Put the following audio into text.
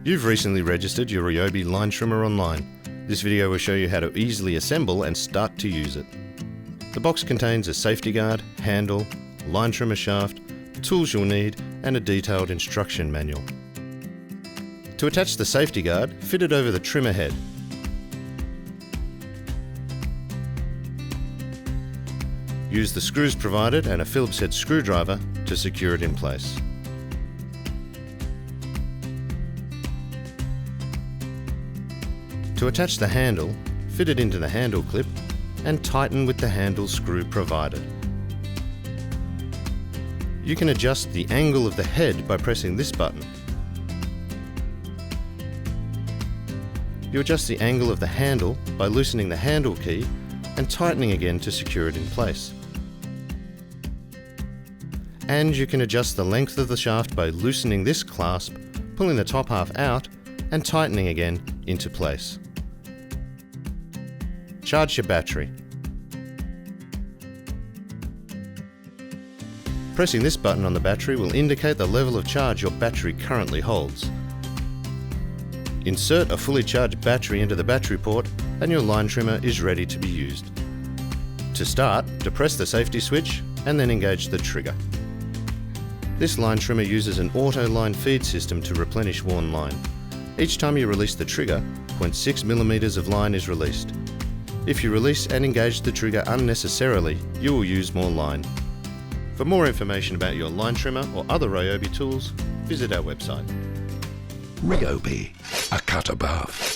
You've recently registered your RYOBI line trimmer online. This video will show you how to easily assemble and start to use it. The box contains a safety guard, handle, line trimmer shaft, tools you'll need, and a detailed instruction manual. To attach the safety guard, fit it over the trimmer head. Use the screws provided and a Phillips head screwdriver to secure it in place. To attach the handle, fit it into the handle clip and tighten with the handle screw provided. You can adjust the angle of the head by pressing this button. You adjust the angle of the handle by loosening the handle key and tightening again to secure it in place. And you can adjust the length of the shaft by loosening this clasp, pulling the top half out and tightening again into place. Charge your battery. Pressing this button on the battery will indicate the level of charge your battery currently holds. Insert a fully charged battery into the battery port and your line trimmer is ready to be used. To start, depress the safety switch and then engage the trigger. This line trimmer uses an auto line feed system to replenish worn line. Each time you release the trigger, 0.6 mm of line is released. If you release and engage the trigger unnecessarily, you will use more line. For more information about your line trimmer or other RYOBI tools, visit our website. RYOBI, a cut above.